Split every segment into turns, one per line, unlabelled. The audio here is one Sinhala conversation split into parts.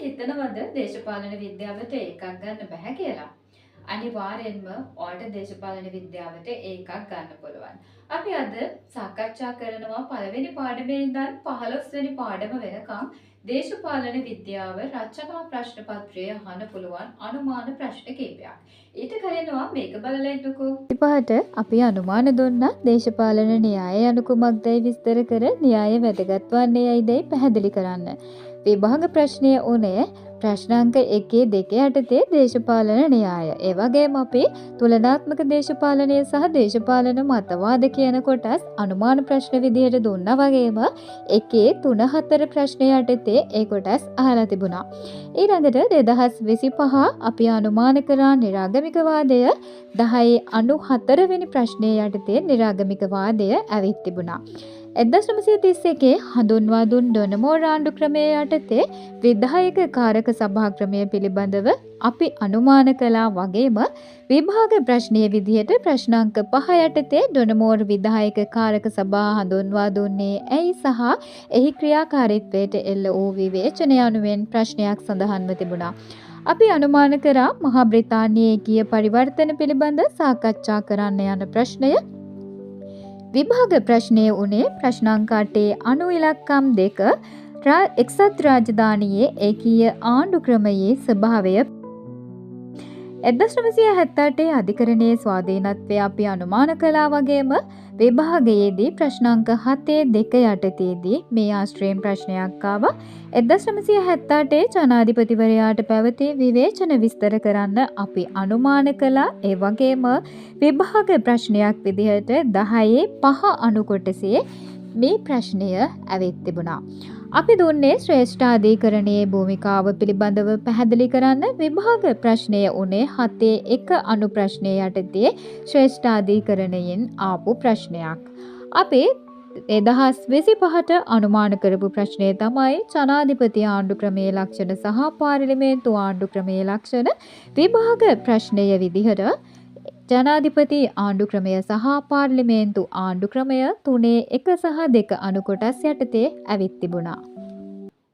හිතනවද දේශපාලන විද්‍යාවට ඒකක් ගන්න බෑ කියලා? අනිවාර්යෙන්ම ඔයාලට දේශපාලන විද්‍යාවට ඒකක් ගන්න පුළුවන්. අපි අද සාකච්ඡා කරනවා පළවෙනි පාඩමේ ඉඳන් 15 වෙනි පාඩම වෙනකම් දේශපාලන විද්‍යාව රචනා ප්‍රශ්න පත්‍රයේ අහන්න පුළුවන් අනුමාන ප්‍රශ්න කිහිපයක්. ඊට කලින්වා මේක බලලා ඉන්නකෝ. ඉපහට අපි අනුමාන දුන්නා දේශපාලන න්‍යාය යනු කුමක්දයි විස්තර කර න්‍යාය වැදගත් වන්නේ යයිදයි පැහැදිලි කරන්න. විභාග ප්‍රශ්නය උනේ ප්‍රශ්නාංක 1 2 යටතේ දේශපාලන න්‍යාය. ඒ වගේම අපි තුලනාත්මක දේශපාලනය සහ දේශපාලන මතවාද කියන කොටස් අනුමාන ප්‍රශ්න විදිහට දුන්නා වගේම 1 3 4 ප්‍රශ්න යටතේ ඒ කොටස් අහලා තිබුණා. ඊළඟට 2025 අපි අනුමාන කරා නිරාගමිකවාදය 1094 වෙනි ප්‍රශ්නය යටතේ නිරාගමිකවාදය ඇවිත් තිබුණා. 1931 හඳුන්වා දුන් ඩොනමෝර් ආණ්ඩු ක්‍රමය යටතේ විධායක කාරක සභා ක්‍රමය පිළිබඳව අපි අනුමාන කළා වගේම විභාග ප්‍රශ්නයේ විදිහට ප්‍රශ්නාංක 5 යටතේ ඩොනමෝර් විධායක කාරක සභා හඳුන්වා දුන්නේ ඇයි සහ එහි ක්‍රියාකාරීත්වයට එල්ල වූ විවේචනය යනුවෙන් ප්‍රශ්නයක් සඳහන්ව තිබුණා. අපි අනුමාන කරා මහා බ්‍රිතාන්‍යයේ ඒකීය පරිවර්තන පිළිබඳ සාකච්ඡා කරන්න යන ප්‍රශ්නය විභාග ප්‍රශ්නය උනේ ප්‍රශ්නාංක 8 අනු ඉලක්කම් 2 එක්සත් රාජධානියේ ඒකීය ආණ්ඩු ක්‍රමයේ ස්වභාවය 1978 අධිකරණයේ ස්වාධීනත්වය අපි අනුමාන කළා වගේම විභාගයේදී ප්‍රශ්නාංක 7 2 යටතේදී මේ ආශ්‍රයෙන් ප්‍රශ්නයක් ආවා. 1978 ජනාධිපතිවරයාට පැවති විවේචන විස්තර කරන්න අපි අනුමාන කළා. ඒ වගේම විභාග ප්‍රශ්නයක් විදිහට 10 5 අනු කොටසේ මේ ප්‍රශ්නය ඇවිත් තිබුණා. අපි දුන්නේ ශ්‍රේෂ්ඨාධිකරණයේ භූමිකාව පිළිබඳව පැහැදිලි කරන්න. විභාග ප්‍රශ්නය උනේ 7 1 අනු ප්‍රශ්නය යටතේ ශ්‍රේෂ්ඨාධිකරණයෙන් ආපු ප්‍රශ්නයක්. අපි 2025ට අනුමාන කරපු ප්‍රශ්නය තමයි ජනාධිපති ආණ්ඩු ක්‍රමයේ ලක්ෂණ සහ පාර්ලිමේන්තු ආණ්ඩු ක්‍රමයේ ලක්ෂණ. විභාග ප්‍රශ්නය විදිහට ජනාධිපති ආණ්ඩු ක්‍රමය සහ පාර්ලිමේන්තු ආණ්ඩු ක්‍රමය 3 1 සහ 2 අනු කොටස් යටතේ ඇවිත් තිබුණා.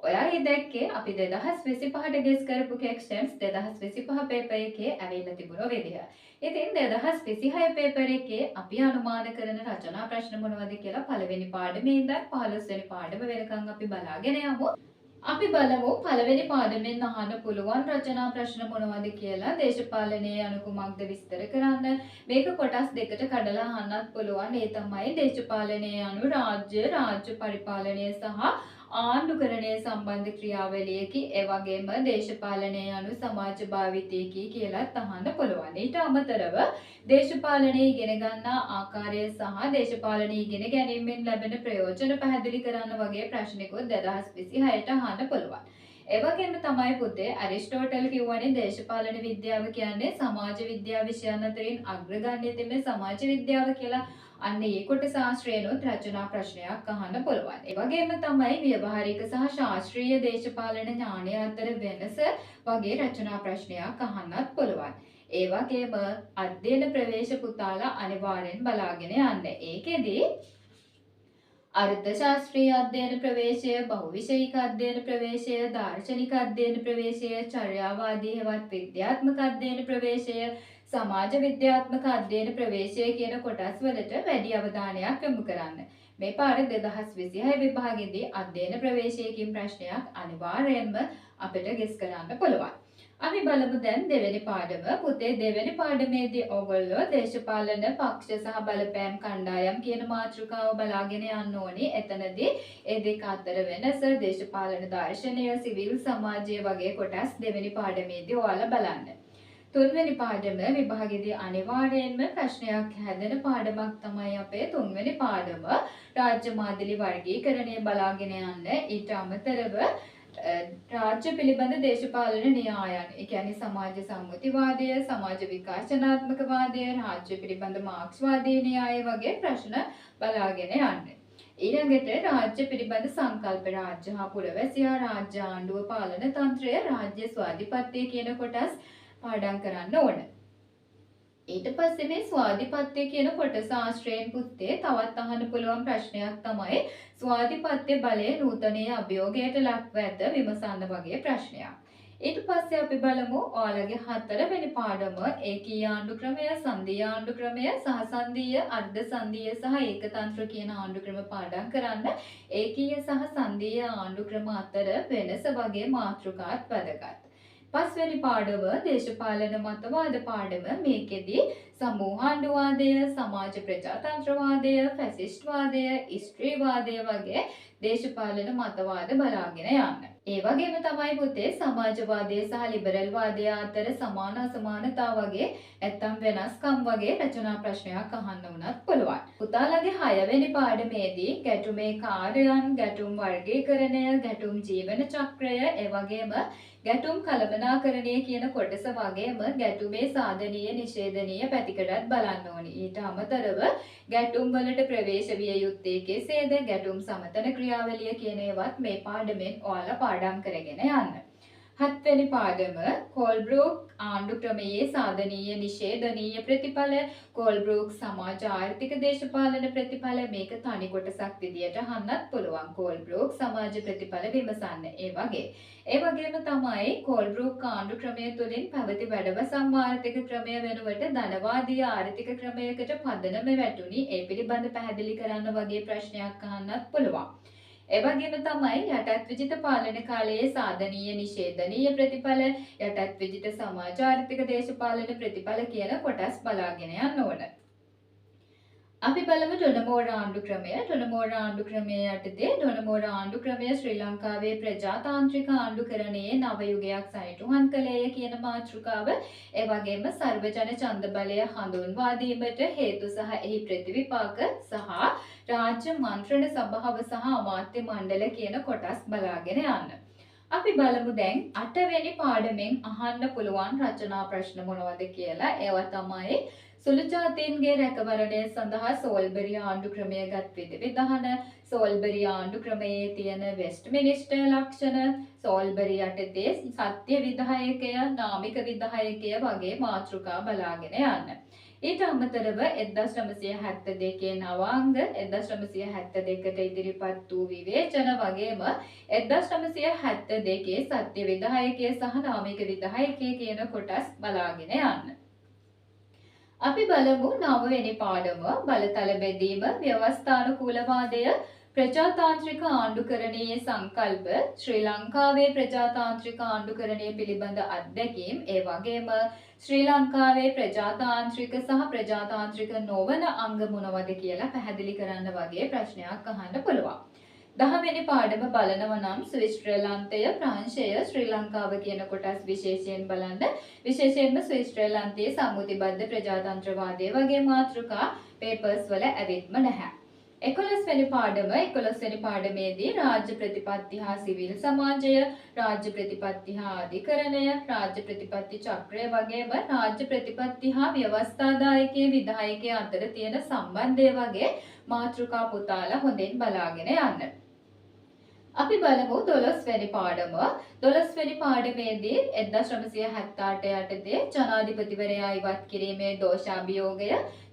ඔයා මේ දැක්කේ අපි 2025ට ගෙස් කරපු questions 2025 පේපර් එකේ ඇවිල්ලා තිබුණ විදිහ. ඉතින් 2026 පේපර් එකේ අපි අනුමාන කරන රචනා ප්‍රශ්න මොනවද කියලා පළවෙනි පාඩමේ ඉඳන් 15 වෙනි පාඩම වෙනකන් අපි බලාගෙන යමු. අපි බලමු පළවෙනි පාඩමෙන් අහන්න පුළුවන් රචනා ප්‍රශ්න මොනවද කියලා. දේශපාලනයේ අනු කුමක්ද විස්තර කරන්න. මේක කොටස් දෙකට කඩලා අහන්නත් පුළුවන්. ඒ තමයි දේශපාලනයේ අනු රාජ්‍ය පරිපාලනය සහ ආණ්ඩුකරණය සම්බන්ධ ක්‍රියාවලියකි. ඒ වගේම දේශපාලනයේ අනු සමාජ භාවිතයකි කියලාත් අහන්න පුළුවන්. ඊට අමතරව දේශපාලනයේ ඉගෙන ගන්නා ආකාරය සහ දේශපාලනයේ ඉගෙන ගැනීමෙන් ලැබෙන ප්‍රයෝජන පැහැදිලි කරන්න වගේ ප්‍රශ්නිකුත් 2026ට අහන්න පුළුවන්. ඒ වගේම තමයි පුතේ ඇරිස්ටෝටල් කියවනේ දේශපාලන විද්‍යාව කියන්නේ සමාජ විද්‍යාව විෂයන් අතරින් අග්‍රගණ්‍යතම සමාජ විද්‍යාව කියලා. අන්න ඒ කොටස ආශ්‍රයනොත් රචනා ප්‍රශ්නයක් අහන්න පුළුවන්. ඒ වගේම තමයි ව්‍යවහාරික සහ ශාස්ත්‍රීය දේශපාලන ඥානය අතර වෙනස වගේ රචනා ප්‍රශ්නයක් අහන්නත් පුළුවන්. ඒ වගේම අධ්‍යයන ප්‍රවේශ පුතාලා අනිවාර්යෙන් බලාගෙන යන්න. ඒකෙදී අර්ථශාස්ත්‍රීය අධ්‍යයන ප්‍රවේශය, බහුවිෂයික අධ්‍යයන ප්‍රවේශය, දාර්ශනික අධ්‍යයන ප්‍රවේශය, චර්යාවාදී හෙවත් විද්‍යාත්මක අධ්‍යයන ප්‍රවේශය, සමාජ විද්‍යාත්මක අධ්‍යයන ප්‍රවේශය කියන කොටස් වලට වැඩි අවධානයක් යොමු කරන්න. මේ පාර 2026 විභාගෙදී අධ්‍යයන ප්‍රවේශයකින් ප්‍රශ්නයක් අනිවාර්යයෙන්ම අපිට ගෙස් කරන්න පුළුවන්. අපි බලමු දැන් දෙවෙනි පාඩම. පුතේ දෙවෙනි පාඩමේදී ඔයගොල්ලෝ දේශපාලන පක්ෂ සහ බලපෑම් කණ්ඩායම් කියන මාතෘකාව බලාගෙන යන්න ඕනේ. එතනදී ඒ දෙක අතර වෙනස, දේශපාලන දර්ශනය, සිවිල් සමාජය වගේ කොටස් දෙවෙනි පාඩමේදී ඔයාලා බලන්න. තුන්වෙනි පාඩම විභාගෙදී අනිවාර්යයෙන්ම ප්‍රශ්නයක් හැදෙන පාඩමක් තමයි අපේ තුන්වෙනි පාඩම. රාජ්‍ය මාදිලි වර්ගීකරණය බලාගෙන යන්න. ඊට අමතරව රාජ්‍ය පිළිබඳ දේශපාලන න්‍යායන්, ඒ කියන්නේ සමාජ සම්මුතිවාදය, සමාජ විකාශනාත්මකවාදය, රාජ්‍ය පිළිබඳ මාක්ස්වාදී න්‍යාය වගේ ප්‍රශ්න බලාගෙන යන්න. ඊළඟට රාජ්‍ය පිළිබඳ සංකල්ප, රාජ්‍ය හා පුරවැසියා, රාජ්‍ය ආණ්ඩුව පාලන තන්ත්‍රය, රාජ්‍ය ස්වාධිපත්‍ය කියන කොටස් පාඩම් කරන්න ඕන. ඊට පස්සේ මේ ස්වාධිපත්‍ය කියන කොටස ආශ්‍රයෙන් පුත්තේ තවත් අහන්න පුළුවන් ප්‍රශ්නයක් තමයි ස්වාධිපත්‍ය බලය නූතනීය අභියෝගයට ලක්ව ඇත විමසන්න වගේ ප්‍රශ්නයක්. ඊට පස්සේ අපි බලමු ඔයාලගේ 4 වෙනි පාඩම ඒකීය ආණ්ඩු ක්‍රමය, සංධීය ආණ්ඩු ක්‍රමය, සහසන්ධීය, අර්ධ සංධීය සහ ඒකතන්ත්‍ර කියන ආණ්ඩු ක්‍රම පාඩම් කරන්න. ඒකීය සහ සංධීය ආණ්ඩු ක්‍රම අතර වෙනස වගේ මාතෘකාත් වැදගත්. පස්වෙනි පාඩම දේශපාලන මතවාද පාඩම. මේකෙදි සමූහාණ්ඩුවාදය, සමාජ ප්‍රජාතන්ත්‍රවාදය, ෆැසිස්ට්වාදය, ස්ත්‍රීවාදය වගේ දේශපාලන මතවාද බලාගෙන යන්න. ඒ වගේම තමයි පුතේ සමාජවාදය සහ ලිබරල් වාදය අතර සමාන අසමානතා වගේ නැත්තම් වෙනස්කම් වගේ රචනා ප්‍රශ්නයක් අහන්න වුණත් පුළුවන්. පුතාලගේ 6 වෙනි පාඩමේදී ගැටුමේ කාර්යයන්, ගැටුම් වර්ගීකරණය, ගැටුම් ජීවන චක්‍රය, ඒ වගේම ගැටුම් කළමනාකරණය කියන කොටස වගේම ගැටුමේ සාධනීය නිෂේධනීය පැතිකඩත් බලන්න ඕනි. ඊට අමතරව ගැටුම් වලට ප්‍රවේශ විය යුත්තේ කෙසේද, ගැටුම් සමතන ක්‍රියාවලිය කියන ඒවත් මේ පාඩමෙන් ඔයාලා පාඩම් කරගෙන යන්න. 7 වෙනි පාඩම කෝල්බ්‍රූක් ආණ්ඩු ක්‍රමයේ සාධනීය නිෂේධනීය ප්‍රතිඵල, කෝල්බ්‍රූක් සමාජ ආර්ථික දේශපාලන ප්‍රතිඵල. මේක තනි කොටසක් විදියට අහන්නත් පුළුවන්. කෝල්බ්‍රූක් සමාජ ප්‍රතිඵල විමසන්න. ඒ වගේම තමයි කෝල්බ්‍රූක් ආණ්ඩු ක්‍රමය තුළින් පැවති වැඩවසම් ආර්ථික ක්‍රමය වෙනුවට ධනවාදී ආර්ථික ක්‍රමයකට පදනම වැටුණි. ඒ පිළිබඳ පැහැදිලි කරන්න වගේ ප්‍රශ්නයක් අහන්නත් පුළුවන්. එවැගේම තමයි යටත් විජිත පාලන කාලයේ සාධනීය නිෂේධනීය ප්‍රතිඵල, යටත් විජිත සමාජ ආර්ථික දේශපාලන ප්‍රතිඵල කියන කොටස් බලාගෙන යන්න ඕන. අපි බලමු ඩොනමෝර ආණ්ඩු ක්‍රමය. ඩොනමෝර ආණ්ඩු ක්‍රමය යටතේ ඩොනමෝර ආණ්ඩු ක්‍රමය ශ්‍රී ලංකාවේ ප්‍රජාතාන්ත්‍රික ආණ්ඩුකරණයේ නව යුගයක් සනිටුහන් කළේය කියන මාතෘකාව, ඒ වගේම සර්වජන ඡන්ද බලය හඳුන්වා දීමට හේතු සහ එහි ප්‍රතිවිපාක සහ රාජ්‍ය මන්ත්‍රණ සභාව සහ අමාත්‍ය මණ්ඩල කියන කොටස් බලාගෙන යන්න. අපි බලමු දැන් 8 වෙනි පාඩමෙන් අහන්න පුළුවන් රචනා ප්‍රශ්න මොනවද කියලා. ඒවා තමයි සුළු ජාතීන්ගේ රැකවරණය සඳහා සෝල්බරි ආණ්ඩු ක්‍රමය ගත් විධිවිධාන, සෝල්බරි ආණ්ඩු ක්‍රමයේ තියෙන වෙස්ට්මිනිස්ටර් ලක්ෂණ, සෝල්බරි යටතේ සත්‍ය විධායකය, නාමික විධායකය වගේ මාතෘකා බලාගෙන යන්න. ඊට අමතරව 1972 නවාංග, 1972ට ඉදිරිපත් වූ විවේචන වගේම 1972 සත්‍ය විධායකය සහ නාමික විධායකය කියන කොටස් බලාගෙන යන්න. අපි බලමු 9 වෙනි පාඩම බලතල බෙදීම, ව්‍යවස්ථානුකූලවාදය, ප්‍රජාතාන්ත්‍රික ආණ්ඩුකරණයේ සංකල්ප, ශ්‍රී ලංකාවේ ප්‍රජාතාන්ත්‍රික ආණ්ඩුකරණය පිළිබඳ අත්දැකීම්, ඒ වගේම ශ්‍රී ලංකාවේ ප්‍රජාතාන්ත්‍රික සහ ප්‍රජාතාන්ත්‍රික නොවන අංග මොනවද කියලා පැහැදිලි කරන්න වගේ ප්‍රශ්නයක් අහන්න පුළුවන්. 10 වෙනි පාඩම බලනවා නම් ස්විස්ත්‍රලන්තය, ප්‍රංශය, ශ්‍රී ලංකාව කියන කොටස් විශේෂයෙන් බලන්න. විශේෂයෙන්ම ස්විස්ත්‍රලන්තයේ සම්මුතිබද්ධ ප්‍රජාතන්ත්‍රවාදය වගේ මාතෘකා පේපර්ස් වල ඇවිත්ම නැහැ. 11 වෙනි පාඩම 11 වෙනි පාඩමේදී රාජ්‍ය ප්‍රතිපත්ති හා සිවිල් සමාජය, රාජ්‍ය ප්‍රතිපත්ති හා අධිකරණය, රාජ්‍ය ප්‍රතිපත්ති චක්‍රය වගේම රාජ්‍ය ප්‍රතිපත්ති හා ව්‍යවස්ථාදායකයේ විධායකයේ අතර තියෙන සම්බන්ධය වගේ මාතෘකා පුතාලා හොඳින් බලාගෙන යන්න. අපි බලමු 12 වෙනි පාඩම. 12 වෙනි පාඩමේදී 1978 යටතේ ජනාධිපතිවරයා ඉවත් කිරීමේ දෝෂාභියෝගය,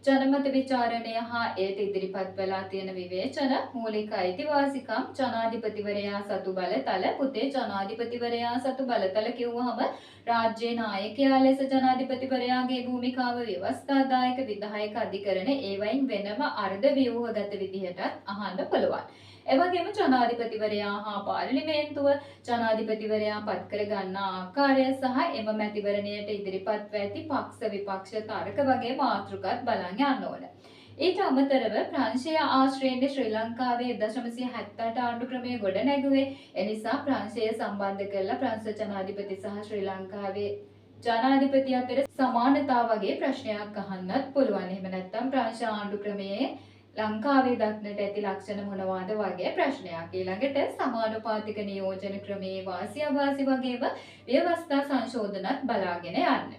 ජනමත විචාරණය හා ඒට ඉදිරිපත් වෙලා තියෙන විවේචන, මූලික අයිතිවාසිකම්, ජනාධිපතිවරයා සතු බලතල. පුතේ ජනාධිපතිවරයා සතු බලතල කිව්වහම රාජ්‍ය නායකයා ලෙස ජනාධිපතිවරයාගේ භූමිකාව, ව්‍යවස්ථාදායක විධායක අධිකරණ ඒවයින් වෙනම අර්ධ ව්‍යුහගත විදිහටත් අහන්න පුළුවන්. එවැගේම ජනාධිපතිවරයා හා පාර්ලිමේන්තුව, ජනාධිපතිවරයා පත් කර ගන්නා ආකාරය සහ එම මැතිවරණයට ඉදිරිපත් ඇති පක්ෂ විපක්ෂ තර්ක වගේ මාතෘකාත් බලන්න යන්න ඕන. ඊට අමතරව ප්‍රංශය ආශ්‍රයෙන් ශ්‍රී ලංකාවේ 1978 ආණ්ඩු ක්‍රමය ගොඩ නැගුවේ. එනිසා ප්‍රංශය සම්බන්ධ කරලා ප්‍රංශ ජනාධිපති සහ ශ්‍රී ලංකාවේ ජනාධිපති අතර සමානතා වගේ ප්‍රශ්නයක් අහන්නත් පුළුවන්. එහෙම නැත්නම් ප්‍රංශ ආණ්ඩු ක්‍රමයේ ලංකාවේ දක්නට ඇති ලක්ෂණ මොනවාද වගේ ප්‍රශ්නයක්. ඊළඟට සමානුපාතික නියෝජන ක්‍රමයේ වාසි අවාසි වගේම ව්‍යවස්ථා සංශෝධනත් බලාගෙන යන්න.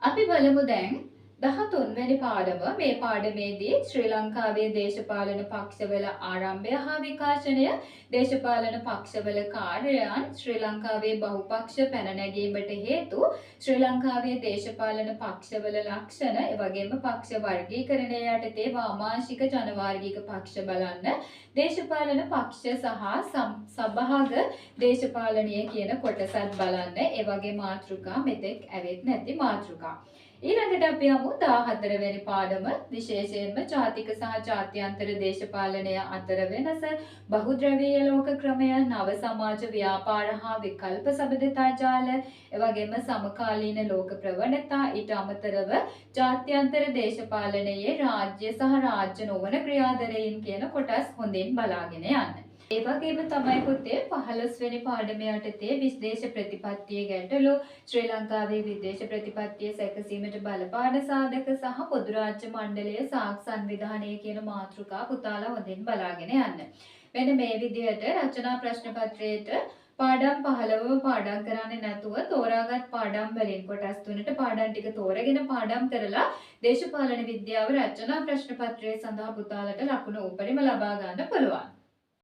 අපි බලමු දැන් 13 වෙනි පාඩම මේ පාඩමේදී ශ්‍රී ලංකාවේ දේශපාලන පක්ෂවල ආරම්භය හා විකාශනය, දේශපාලන පක්ෂවල කාර්යයන්, ශ්‍රී ලංකාවේ බහුපක්ෂ පැන නැගීමට හේතු, ශ්‍රී ලංකාවේ දේශපාලන පක්ෂවල ලක්ෂණ, එවැගේම පක්ෂ වර්ගීකරණය යටතේ වාමාංශික ජනවාර්ගික පක්ෂ බලන්න, දේශපාලන පක්ෂ සහ සභාග දේශපාලනය කියන කොටසත් බලන්න. ඒ වගේ මාතෘකා මෙතෙක් ඇවෙත් නැති මාතෘකා. ඊළඟට අපි යමු 14 වෙනි පාඩම, විශේෂයෙන්ම ජාතික සහ ජාත්‍යන්තර දේශපාලනය අතර වෙනස, බහුද්‍රවීය ලෝක ක්‍රමය, නව සමාජ ව්‍යාපාර හා විකල්ප සබඳතා ජාල, එවැගේම සමකාලීන ලෝක ප්‍රවණතා, ඊට අමතරව ජාත්‍යන්තර දේශපාලනයේ රාජ්‍ය සහ රාජ්‍ය නොවන ක්‍රියාදරයන් කියන කොටස් හොඳින් බලාගෙන යන්න. ඒ වගේම තමයි පුතේ 15 වෙනි පාඩම යටතේ විදේශ ප්‍රතිපත්තිය ගැටලු, ශ්‍රී ලංකාවේ විදේශ ප්‍රතිපත්තිය සැකසීමට බලපාන සාධක සහ පොදු රාජ්‍ය මණ්ඩලයේ සාක් සංවිධානය කියන මාතෘකා පුතාලා හොඳින් බලාගෙන යන්න. මෙන්න මේ විදිහට රචනා ප්‍රශ්න පත්‍රයේට පාඩම් 15ව පාඩම් කරන්නේ නැතුව තෝරාගත් පාඩම් වලින් කොටස් තුනට පාඩම් ටික තෝරගෙන පාඩම් කරලා දේශපාලන විද්‍යාව රචනා ප්‍රශ්න පත්‍රයේ සඳහා පුතාලට ලකුණු උපරිම ලබා ගන්න පුළුවන්.